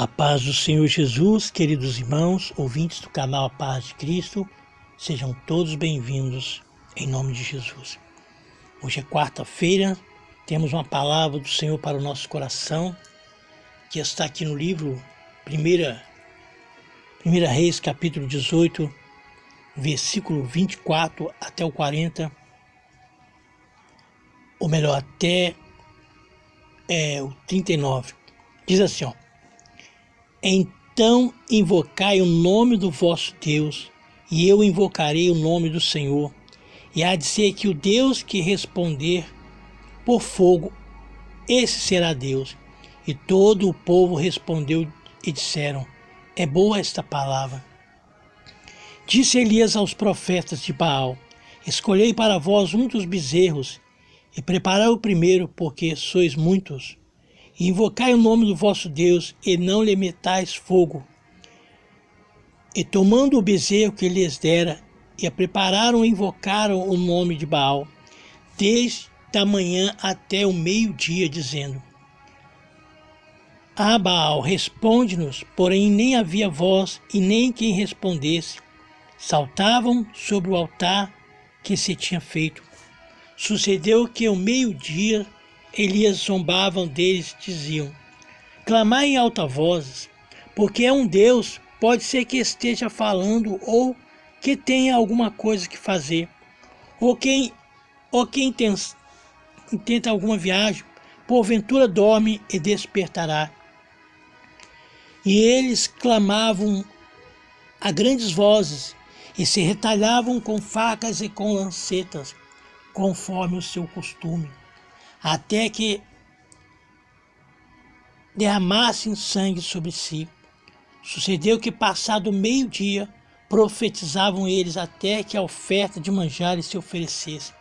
A paz do Senhor Jesus, queridos irmãos, ouvintes do canal A Paz de Cristo, sejam todos bem-vindos em nome de Jesus. Hoje é quarta-feira, temos uma palavra do Senhor para o nosso coração, que está aqui no livro 1 Reis, capítulo 18, versículo 24 até o 40, ou melhor, até o 39. Diz assim, Então invocai o nome do vosso Deus, e eu invocarei o nome do Senhor. E há de ser que o Deus que responder por fogo, esse será Deus. E todo o povo respondeu e disseram, é boa esta palavra. Disse Elias aos profetas de Baal, escolhei para vós um dos bezerros, e preparai o primeiro, porque sois muitos. E invocai o nome do vosso Deus, e não lhe metais fogo. E tomando o bezerro que lhes dera, e a prepararam e invocaram o nome de Baal, desde a manhã até o meio-dia, dizendo, Baal, responde-nos, porém nem havia voz, e nem quem respondesse. Saltavam sobre o altar que se tinha feito. Sucedeu que ao meio-dia, Elias zombavam deles, diziam, clamai em alta voz, porque é um Deus, pode ser que esteja falando ou que tenha alguma coisa que fazer, ou quem intenta alguma viagem, porventura dorme e despertará. E eles clamavam a grandes vozes e se retalhavam com facas e com lancetas, conforme o seu costume, até que derramassem sangue sobre si. Sucedeu que, passado o meio-dia, profetizavam eles até que a oferta de manjares se oferecesse.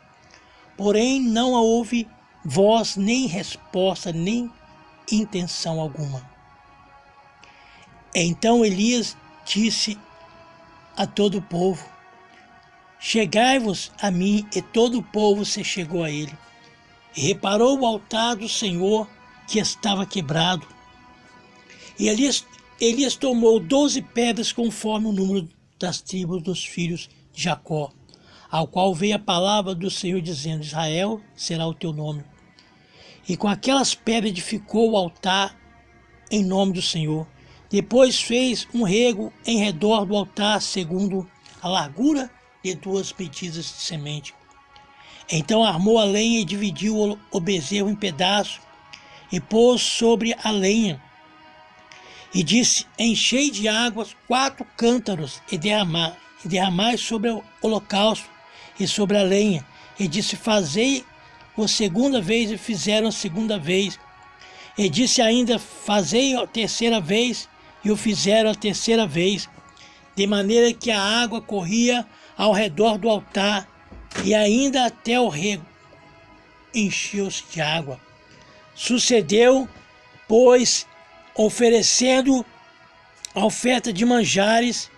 Porém, não houve voz, nem resposta, nem intenção alguma. Então Elias disse a todo o povo, chegai-vos a mim, e todo o povo se chegou a ele. E reparou o altar do Senhor que estava quebrado. E Elias tomou 12 pedras conforme o número das tribos dos filhos de Jacó, ao qual veio a palavra do Senhor dizendo, Israel será o teu nome. E com aquelas pedras edificou o altar em nome do Senhor. Depois fez um rego em redor do altar, segundo a largura de 2 medidas de semente. Então armou a lenha e dividiu o bezerro em pedaços e pôs sobre a lenha. E disse, enchei de águas 4 cântaros e derramai sobre o holocausto e sobre a lenha. E disse, fazei a segunda vez, e fizeram a segunda vez. E disse ainda, fazei a terceira vez, e o fizeram a terceira vez. De maneira que a água corria ao redor do altar, e ainda até o rego encheu-se de água. Sucedeu, pois, oferecendo a oferta de manjares,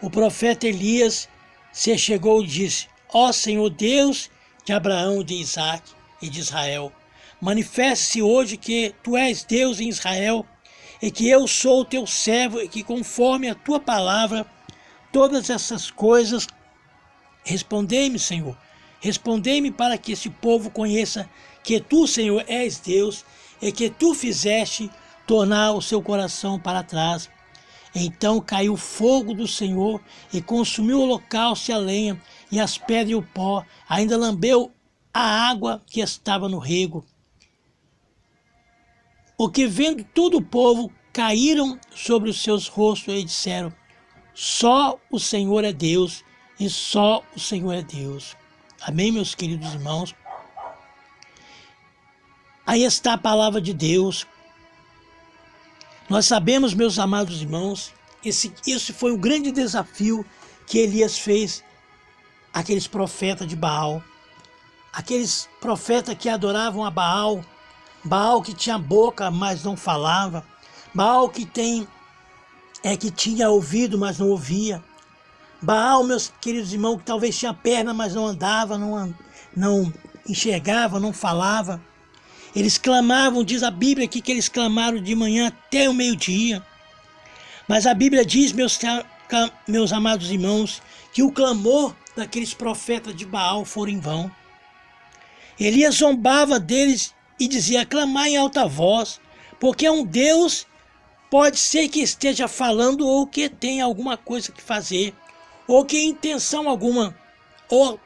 o profeta Elias se chegou e disse, ó Senhor Deus de Abraão, de Isaque e de Israel, manifeste-se hoje que tu és Deus em Israel, e que eu sou o teu servo, e que conforme a tua palavra, todas essas coisas. Respondei-me, Senhor, respondei-me para que esse povo conheça que tu, Senhor, és Deus e que tu fizeste tornar o seu coração para trás. Então caiu o fogo do Senhor e consumiu o holocausto e a lenha e as pedras e o pó, ainda lambeu a água que estava no rego. O que vendo todo o povo, caíram sobre os seus rostos e disseram, só o Senhor é Deus, e só o Senhor é Deus. Amém, meus queridos irmãos? Aí está a palavra de Deus. Nós sabemos, meus amados irmãos, esse foi um grande desafio que Elias fez àqueles profetas de Baal. Aqueles profetas que adoravam a Baal. Baal que tinha boca, mas não falava. Baal que tinha ouvido, mas não ouvia. Baal, meus queridos irmãos, que talvez tinha perna, mas não andava, não enxergava, não falava. Eles clamavam, diz a Bíblia aqui, que eles clamaram de manhã até o meio-dia. Mas a Bíblia diz, meus amados irmãos, que o clamor daqueles profetas de Baal foram em vão. Elias zombava deles e dizia: clamai em alta voz, porque um Deus pode ser que esteja falando ou que tenha alguma coisa que fazer, ou que intenção alguma, ou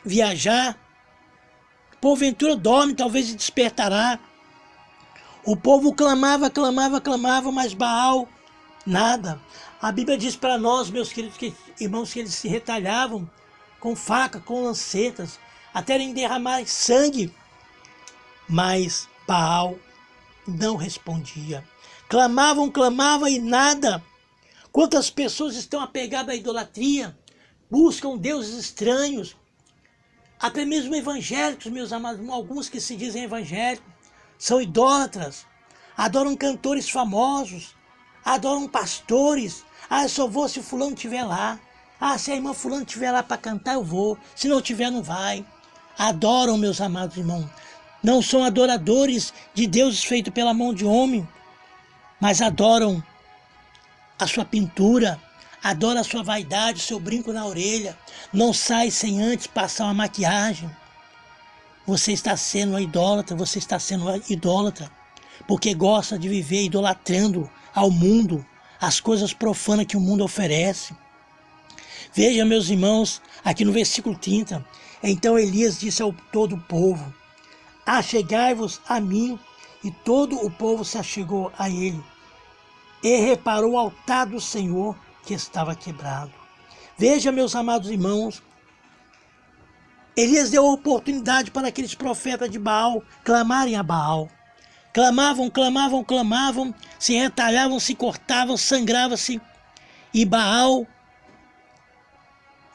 viajar. Porventura dorme, talvez despertará. O povo clamava, mas Baal, nada. A Bíblia diz para nós, meus queridos irmãos, que eles se retalhavam com faca, com lancetas, até derramar sangue. Mas Baal não respondia. Clamavam e nada. Quantas pessoas estão apegadas à idolatria, buscam deuses estranhos, até mesmo evangélicos, meus amados, alguns que se dizem evangélicos, são idólatras, adoram cantores famosos, adoram pastores. Eu só vou se fulano estiver lá. Se a irmã fulano estiver lá para cantar, eu vou. Se não tiver, não vai. Adoram, meus amados irmãos. Não são adoradores de deuses feitos pela mão de homem, mas adoram a sua pintura, adoram a sua vaidade, o seu brinco na orelha. Não sai sem antes passar uma maquiagem. Você está sendo idólatra, porque gosta de viver idolatrando ao mundo, as coisas profanas que o mundo oferece. Veja, meus irmãos, aqui no versículo 30, então Elias disse ao todo o povo: achegai-vos a mim. E todo o povo se achegou a ele, e reparou o altar do Senhor que estava quebrado. Veja, meus amados irmãos, Elias deu a oportunidade para aqueles profetas de Baal clamarem a Baal. Clamavam, se retalhavam, se cortavam, sangravam-se. E Baal,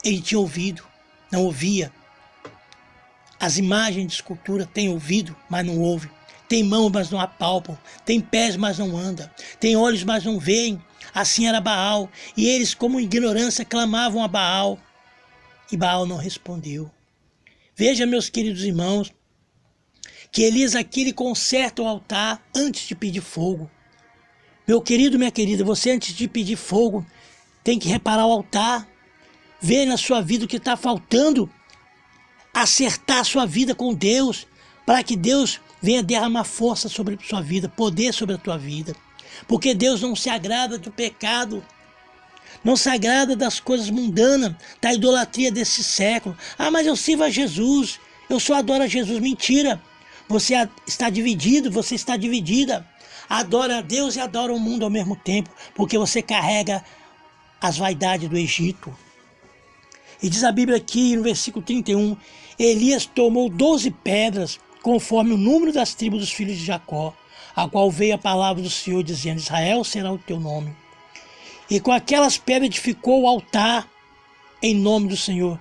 ele tinha ouvido, não ouvia. As imagens de escultura têm ouvido, mas não ouve. Tem mãos, mas não apalpam. Tem pés, mas não andam. Tem olhos, mas não veem. Assim era Baal. E eles, como ignorância, clamavam a Baal. E Baal não respondeu. Veja, meus queridos irmãos, que Elias aqui ele conserta o altar antes de pedir fogo. Meu querido, minha querida, você antes de pedir fogo tem que reparar o altar. Ver na sua vida o que está faltando. Acertar a sua vida com Deus, para que Deus venha derramar força sobre a sua vida, poder sobre a tua vida. Porque Deus não se agrada do pecado, não se agrada das coisas mundanas, da idolatria desse século. Mas eu sirvo a Jesus, eu só adoro a Jesus. Mentira, você está dividido, você está dividida. Adora a Deus e adora o mundo ao mesmo tempo, porque você carrega as vaidades do Egito. E diz a Bíblia aqui no versículo 31, Elias tomou 12 pedras, conforme o número das tribos dos filhos de Jacó, a qual veio a palavra do Senhor, dizendo: Israel será o teu nome. E com aquelas pedras edificou o altar em nome do Senhor.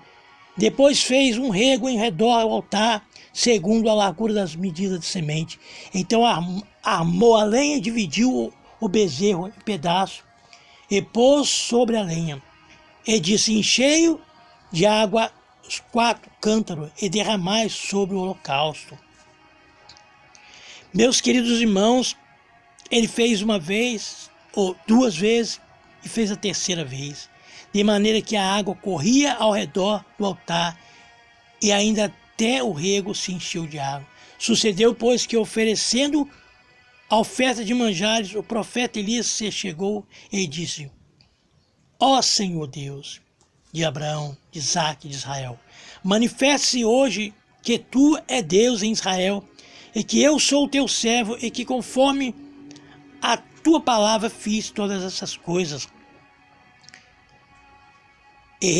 Depois fez um rego em redor ao altar, segundo a largura das medidas de semente. Então armou a lenha e dividiu o bezerro em pedaços, e pôs sobre a lenha. E disse: enchei de água os 4 cântaros e derramai sobre o holocausto. Meus queridos irmãos, ele fez uma vez, ou 2 vezes, e fez a 3ª vez, de maneira que a água corria ao redor do altar, e ainda até o rego se encheu de água. Sucedeu, pois, que oferecendo a oferta de manjares, o profeta Elias se chegou e disse: ó Senhor Deus de Abraão, de Isaque, de Israel, manifeste-se hoje que tu é Deus em Israel, e que eu sou o teu servo, e que conforme a tua palavra fiz todas essas coisas. E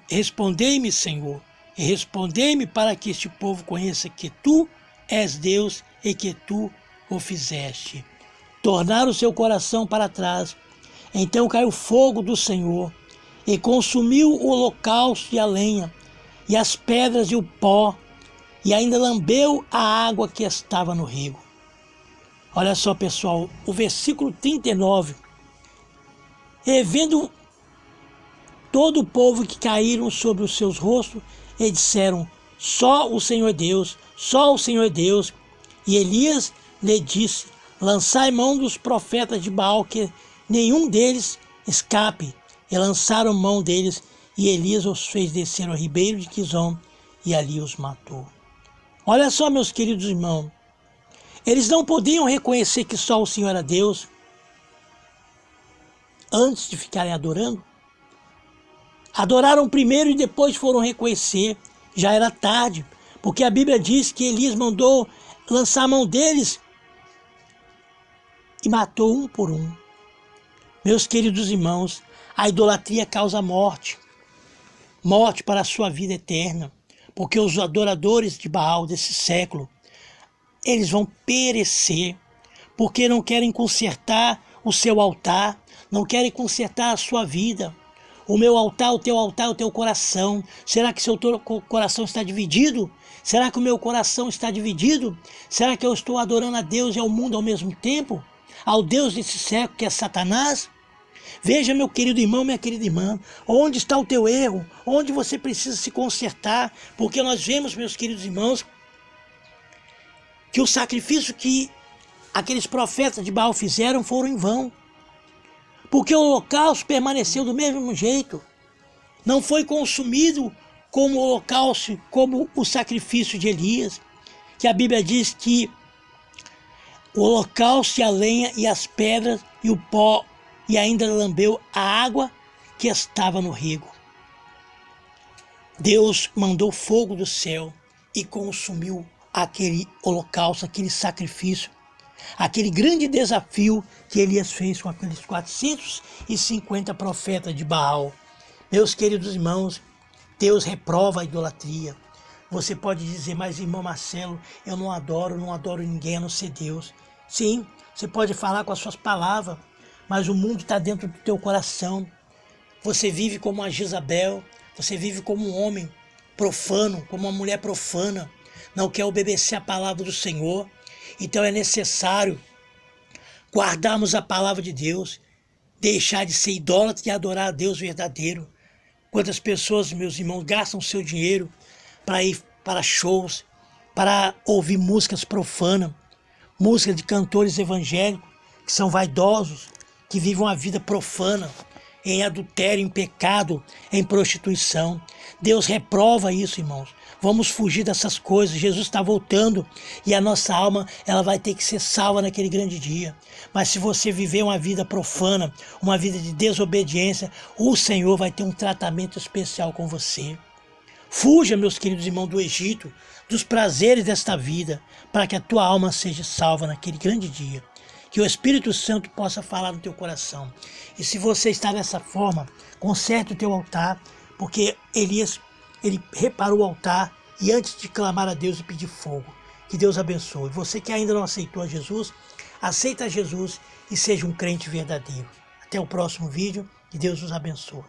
respondei-me, Senhor, e respondei-me para que este povo conheça que tu és Deus e que tu o fizeste. Tornaram o seu coração para trás. Então caiu fogo do Senhor e consumiu o holocausto e a lenha, e as pedras e o pó, e ainda lambeu a água que estava no rio. Olha só, pessoal, o versículo 39. E vendo todo o povo que caíram sobre os seus rostos, e disseram: só o Senhor é Deus, só o Senhor é Deus. E Elias lhe disse: lançai mão dos profetas de Baal que nenhum deles escape. E lançaram mão deles, e Elias os fez descer ao ribeiro de Quizom, e ali os matou. Olha só, meus queridos irmãos, eles não podiam reconhecer que só o Senhor era Deus antes de ficarem adorando. Adoraram primeiro e depois foram reconhecer. Já era tarde, porque a Bíblia diz que Elias mandou lançar a mão deles e matou um por um. Meus queridos irmãos, a idolatria causa morte. Morte para a sua vida eterna. Porque os adoradores de Baal desse século, eles vão perecer. Porque não querem consertar o seu altar. Não querem consertar a sua vida. O meu altar, o teu coração. Será que seu coração está dividido? Será que o meu coração está dividido? Será que eu estou adorando a Deus e ao mundo ao mesmo tempo? Ao Deus desse século que é Satanás? Veja, meu querido irmão, minha querida irmã, onde está o teu erro? Onde você precisa se consertar? Porque nós vemos, meus queridos irmãos, que o sacrifício que aqueles profetas de Baal fizeram foram em vão. Porque o holocausto permaneceu do mesmo jeito. Não foi consumido como o holocausto, como o sacrifício de Elias. Que a Bíblia diz que o holocausto e a lenha e as pedras e o pó e ainda lambeu a água que estava no rego. Deus mandou fogo do céu e consumiu aquele holocausto, aquele sacrifício, aquele grande desafio que Elias fez com aqueles 450 profetas de Baal. Meus queridos irmãos, Deus reprova a idolatria. Você pode dizer, mas irmão Marcelo, eu não adoro ninguém a não ser Deus. Sim, você pode falar com as suas palavras, mas o mundo está dentro do teu coração. Você vive como uma Jezabel, você vive como um homem profano, como uma mulher profana, não quer obedecer a palavra do Senhor. Então é necessário guardarmos a palavra de Deus, deixar de ser idólatra e adorar a Deus verdadeiro. Quantas pessoas, meus irmãos, gastam seu dinheiro para ir para shows, para ouvir músicas profanas, músicas de cantores evangélicos que são vaidosos, que vivem uma vida profana, em adultério, em pecado, em prostituição. Deus reprova isso, irmãos. Vamos fugir dessas coisas. Jesus está voltando e a nossa alma ela vai ter que ser salva naquele grande dia. Mas se você viver uma vida profana, uma vida de desobediência, o Senhor vai ter um tratamento especial com você. Fuja, meus queridos irmãos, do Egito, dos prazeres desta vida, para que a tua alma seja salva naquele grande dia. Que o Espírito Santo possa falar no teu coração. E se você está dessa forma, conserte o teu altar, porque Elias, ele reparou o altar e antes de clamar a Deus e pedir fogo. Que Deus abençoe. Você que ainda não aceitou a Jesus, aceita Jesus e seja um crente verdadeiro. Até o próximo vídeo. Que Deus os abençoe.